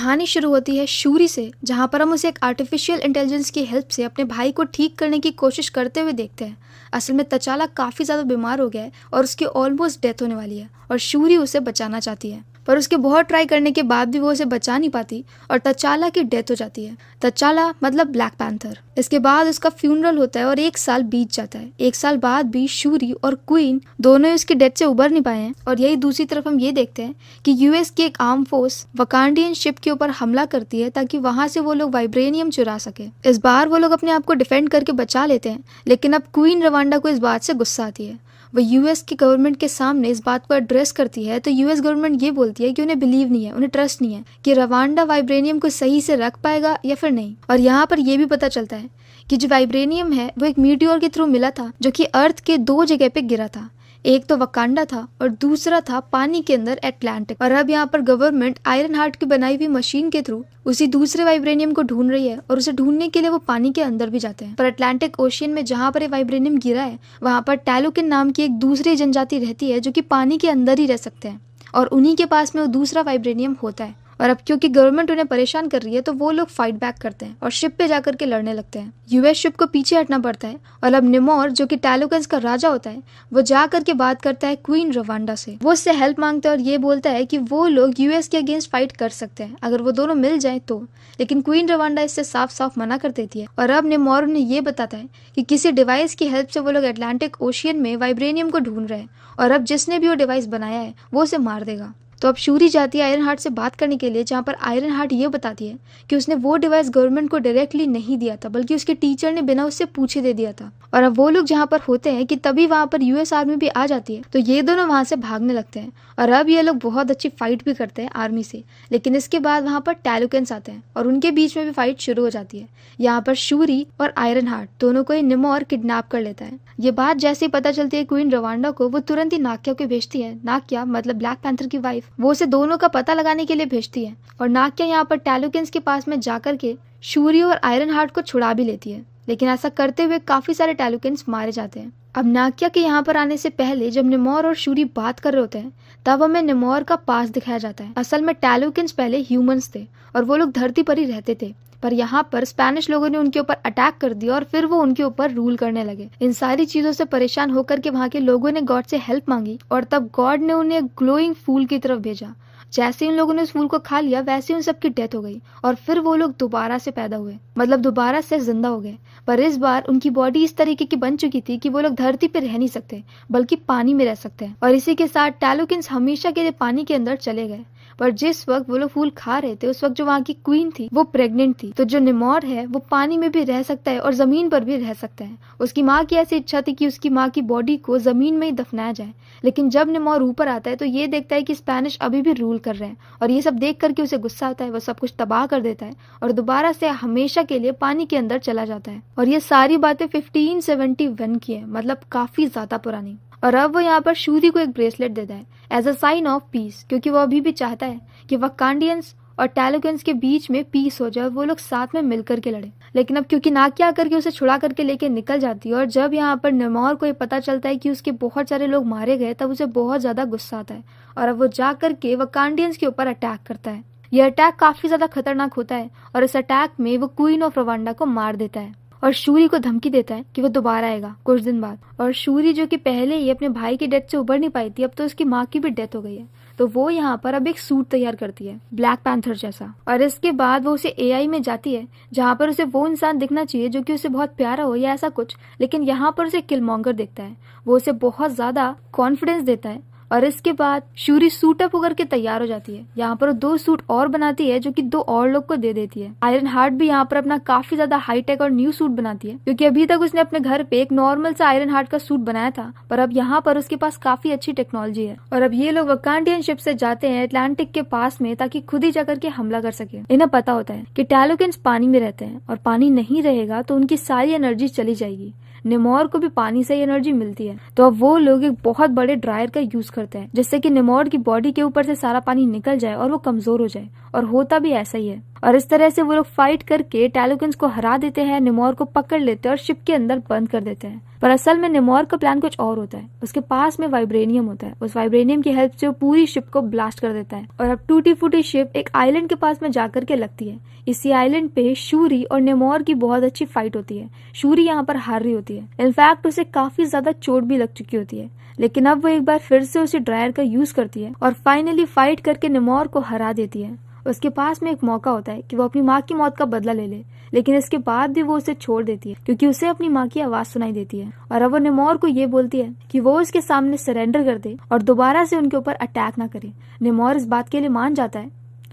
कहानी शुरू होती है शूरी से, जहाँ पर हम उसे एक आर्टिफिशियल इंटेलिजेंस की हेल्प से अपने भाई को ठीक करने की कोशिश करते हुए देखते हैं। असल में तचाला काफ़ी ज़्यादा बीमार हो गया है और उसकी ऑलमोस्ट डेथ होने वाली है और शूरी उसे बचाना चाहती है, पर उसके बहुत ट्राई करने के बाद भी वो उसे बचा नहीं पाती और तचाला की डेथ हो जाती है। तचाला मतलब ब्लैक पैंथर। इसके बाद उसका फ्यूनरल होता है और 1 साल बीत जाता है। 1 साल बाद भी शूरी और क्वीन दोनों ही उसकी डेथ से उबर नहीं पाए हैं। और यही दूसरी तरफ हम ये देखते हैं कि यूएस की एक आर्म फोर्स वकांडियन शिप के ऊपर हमला करती है ताकि वहां से वो लोग वाइब्रेनियम चुरा सके। इस बार वो लोग अपने आप को डिफेंड करके बचा लेते हैं, लेकिन अब क्वीन रवांडा को इस बात से गुस्सा आती है। वो यूएस की गवर्नमेंट के सामने इस बात को एड्रेस करती है तो यूएस गवर्नमेंट ये बोलती है कि उन्हें बिलीव नहीं है, उन्हें ट्रस्ट नहीं है कि रवांडा वाइब्रेनियम को सही से रख पाएगा या फिर नहीं। और यहाँ पर यह भी पता चलता है कि जो वाइब्रेनियम है वो एक मीटियोर के थ्रू मिला था जो कि अर्थ के 2 जगह पे गिरा था। एक तो वकांडा था और दूसरा था पानी के अंदर अटलांटिक। और अब यहाँ पर गवर्नमेंट आयरन हार्ट की बनाई हुई मशीन के थ्रू उसी दूसरे वाइब्रेनियम को ढूंढ रही है और उसे ढूंढने के लिए वो पानी के अंदर भी जाते हैं। पर अटलांटिक ओशियन में जहाँ पर ये वाइब्रेनियम गिरा है वहाँ पर टैलुकिन नाम की एक दूसरी जनजाति रहती है जो कि पानी के अंदर ही रह सकते हैं और उन्हीं के पास में वो दूसरा वाइब्रेनियम होता है। और अब क्योंकि गवर्नमेंट उन्हें परेशान कर रही है तो वो लोग फाइट बैक करते हैं और शिप पे जाकर के लड़ने लगते हैं। यूएस शिप को पीछे हटना पड़ता है और अब निमोर जो कि टैलुकन्स का राजा होता है वो जा करके बात करता है क्वीन रवांडा से। वो उससे हेल्प मांगता है और ये बोलता है कि वो लोग यूएस के अगेंस्ट फाइट कर सकते हैं अगर वो दोनों मिल जाए तो। लेकिन क्वीन रवांडा इससे साफ साफ मना कर देती है और अब निमोर उन्हें ये बताता है कि किसी डिवाइस की हेल्प से वो लोग अटलांटिक ओशियन में वाइब्रेनियम को ढूंढ रहे हैं और अब जिसने भी वो डिवाइस बनाया है वो उसे मार देगा। तो अब शूरी जाती है आयरन हार्ट से बात करने के लिए, जहाँ पर आयरन हार्ट ये बताती है कि उसने वो डिवाइस गवर्नमेंट को डायरेक्टली नहीं दिया था बल्कि उसके टीचर ने बिना उससे पूछे दे दिया था। और अब वो लोग जहाँ पर होते हैं कि तभी वहाँ पर यूएस आर्मी भी आ जाती है तो ये दोनों वहाँ से भागने लगते हैं और अब ये लोग बहुत अच्छी फाइट भी करते हैं आर्मी से। लेकिन इसके बाद वहाँ पर टैलुकन्स आते हैं और उनके बीच में भी फाइट शुरू हो जाती है। यहाँ पर शूरी और आयरन हार्ट दोनों को ही निमोर किडनैप कर लेता है। ये बात जैसे ही पता चलती है क्वीन रवांडा को, वो तुरंत ही नाक्या को भेजती है। नाक्या मतलब ब्लैक पैंथर की वाइफ, वो उसे दोनों का पता लगाने के लिए भेजती है और नाक्या यहाँ पर टैलुकन्स के पास में जाकर के शूरी और आयरन हार्ट को छुड़ा भी लेती है। लेकिन ऐसा करते हुए काफी सारे टैलुकन्स मारे जाते हैं। अब नाक्या के यहाँ पर आने से पहले जब निमोर और शूरी बात कर रहे होते हैं तब हमें निमोर का पास दिखाया जाता है। असल में टैलुकन्स पहले ह्यूमंस थे और वो लोग धरती पर ही रहते थे, पर यहाँ पर स्पेनिश लोगों ने उनके ऊपर अटैक कर दिया और फिर वो उनके ऊपर रूल करने लगे। इन सारी चीजों से परेशान होकर के वहाँ के लोगों ने गॉड से हेल्प मांगी और तब गॉड ने उन्हें ग्लोइंग फूल की तरफ भेजा। जैसे उन लोगों ने उस फूल को खा लिया वैसे उन सबकी डेथ हो गई और फिर वो लोग दोबारा से पैदा हुए, मतलब दोबारा से जिंदा हो गए। पर इस बार उनकी बॉडी इस तरीके की बन चुकी थी कि वो लोग धरती पे रह नहीं सकते बल्कि पानी में रह सकते हैं। और इसी के साथ टैलुकन्स हमेशा के लिए पानी के अंदर चले गए। पर जिस वक्त वो लोग फूल खा रहे थे उस वक्त जो वहाँ की क्वीन थी वो प्रेग्नेंट थी। तो जो निमोर है वो पानी में भी रह सकता है और जमीन पर भी रह सकता है। उसकी माँ की ऐसी इच्छा थी कि उसकी माँ की बॉडी को जमीन में ही दफनाया जाए। लेकिन जब निमोर ऊपर आता है तो ये देखता है कि स्पेनिश अभी भी रूल कर रहे हैं और ये सब देख करके उसे गुस्सा आता है। वो सब कुछ तबाह कर देता है और दोबारा से हमेशा के लिए पानी के अंदर चला जाता है। और ये सारी बातें 1571 की है, मतलब काफी ज्यादा पुरानी। और अब वो यहाँ पर शूरी को एक ब्रेसलेट देता है as a sign of peace, क्योंकि वो अभी भी चाहता है कि वकांडियंस और टैलुकन्स के बीच में पीस हो जाए, वो लोग साथ में मिलकर के लड़े। लेकिन अब क्योंकि नाक्या करके उसे छुड़ा करके लेके निकल जाती है और जब यहाँ पर निमोर को ये पता चलता है कि उसके बहुत सारे लोग मारे गए तब उसे बहुत ज्यादा गुस्सा आता है और अब वो जा करके वकांडियंस के ऊपर अटैक करता है। यह अटैक काफी ज्यादा खतरनाक होता है और इस अटैक में वो क्वीन ऑफ रवांडा को मार देता है और शूरी को धमकी देता है कि वो दोबारा आएगा कुछ दिन बाद। और शूरी जो कि पहले ही अपने भाई की डेथ से उबर नहीं पाई थी, अब तो उसकी माँ की भी डेथ हो गई है, तो वो यहाँ पर अब एक सूट तैयार करती है ब्लैक पैंथर जैसा। और इसके बाद वो उसे एआई में जाती है जहाँ पर उसे वो इंसान दिखना चाहिए जो कि उसे बहुत प्यारा हो या ऐसा कुछ, लेकिन यहाँ पर उसे किलमॉन्गर दिखता है। वो उसे बहुत ज्यादा कॉन्फिडेंस देता है और इसके बाद शूरी सूट अप होकर के तैयार हो जाती है। यहाँ पर 2 सूट और बनाती है जो कि 2 और लोग को दे देती है। आयरन हार्ट भी यहाँ पर अपना काफी ज्यादा हाईटेक और न्यू सूट बनाती है, क्योंकि अभी तक उसने अपने घर पे एक नॉर्मल सा आयरन हार्ट का सूट बनाया था, पर अब यहाँ पर उसके पास काफी अच्छी टेक्नोलॉजी है। और अब ये लोग वकांडियन शिप से जाते हैं अटलांटिक के पास में ताकि खुद ही जाकर के हमला कर सके। इन्हें पता होता है कि टैलुकन्स पानी में रहते हैं और पानी नहीं रहेगा तो उनकी सारी एनर्जी चली जाएगी। निमोर को भी पानी से ही एनर्जी मिलती है, तो अब वो लोग एक बहुत बड़े ड्रायर का यूज करते हैं जिससे कि निमोर की बॉडी के ऊपर से सारा पानी निकल जाए और वो कमजोर हो जाए, और होता भी ऐसा ही है। और इस तरह से वो लोग फाइट करके टैलोकिन्स को हरा देते हैं, नेमोर को पकड़ लेते हैं और शिप के अंदर बंद कर देते हैं। पर असल में नेमोर का प्लान कुछ और होता है। उसके पास में वाइब्रेनियम होता है। उस वाइब्रेनियम की हेल्प से वो पूरी शिप को ब्लास्ट कर देता है और अब टूटी फूटी शिप एक आइलैंड के पास में जाकर के लगती है। इसी आइलैंड पे शूरी और नेमोर की बहुत अच्छी फाइट होती है। शूरी यहाँ पर हार रही होती है। इनफैक्ट उसे काफी ज्यादा चोट भी लग चुकी होती है, लेकिन अब वो एक बार फिर से उसे ड्रायर का यूज करती है और फाइनली फाइट करके नेमोर को हरा देती है। उसके पास में एक मौका होता है कि वो अपनी माँ की मौत का बदला ले ले, लेकिन इसके बाद भी वो उसे छोड़ देती है क्योंकि उसे अपनी माँ की आवाज सुनाई देती है और अब वो नेमोर को ये बोलती है कि वो उसके सामने सरेंडर कर दे और दोबारा से उनके ऊपर अटैक ना करे। नेमोर इस बात के लिए मान जाता है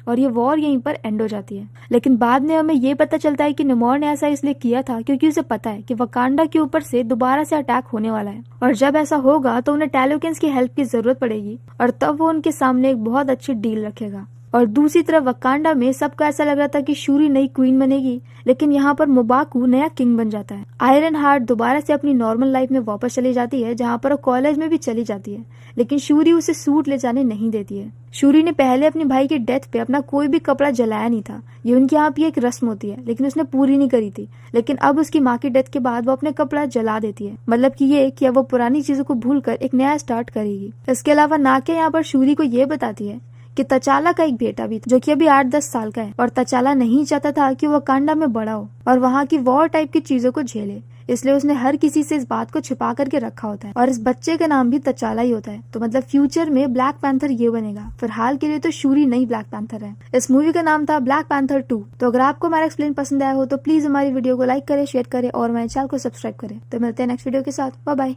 और ये वॉर यहीं पर एंड हो जाती है। लेकिन बाद में हमें ये पता चलता है कि नेमोर ने ऐसा इसलिए किया था क्योंकि उसे पता है कि वकांडा के ऊपर से दोबारा से अटैक होने वाला है और जब ऐसा होगा तो उन्हें टैलोकिन्स की हेल्प की जरूरत पड़ेगी और तब वो उनके सामने एक बहुत अच्छी डील रखेगा। और दूसरी तरफ वकांडा में सबको ऐसा लग रहा था कि शूरी नई क्वीन बनेगी, लेकिन यहाँ पर मोबाकू नया किंग बन जाता है। आयरन हार्ट दोबारा से अपनी नॉर्मल लाइफ में वापस चली जाती है, जहाँ पर वो कॉलेज में भी चली जाती है, लेकिन शूरी उसे सूट ले जाने नहीं देती है। शूरी ने पहले अपने भाई की डेथ पे अपना कोई भी कपड़ा जलाया नहीं था। ये उनके यहाँ भी एक रस्म होती है, लेकिन उसने पूरी नहीं करी थी। लेकिन अब उसकी माँ की डेथ के बाद वो अपने कपड़ा जला देती है, मतलब कि ये कि अब वो पुरानी चीजों को भूलकर एक नया स्टार्ट करेगी। इसके अलावा नाके यहाँ पर शूरी को ये बताती है कि तचाला का एक बेटा भी था जो कि अभी 8-10 साल का है और तचाला नहीं चाहता था कि वो वकांडा में बड़ा हो और वहाँ की वॉर टाइप की चीजों को झेले, इसलिए उसने हर किसी से इस बात को छिपा करके रखा होता है और इस बच्चे का नाम भी तचाला ही होता है। तो मतलब फ्यूचर में ब्लैक पैंथर ये बनेगा। फिलहाल के लिए तो शूरी नई ब्लैक पैंथर है। इस मूवी का नाम था ब्लैक पैंथर 2। तो अगर आपको हमारा एक्सप्लेन पसंद आया हो तो प्लीज हमारी वीडियो को लाइक करे, शेयर करे और हमारे चैनल को सब्सक्राइब करे। तो मिलते हैं नेक्स्ट वीडियो के साथ। Bye bye.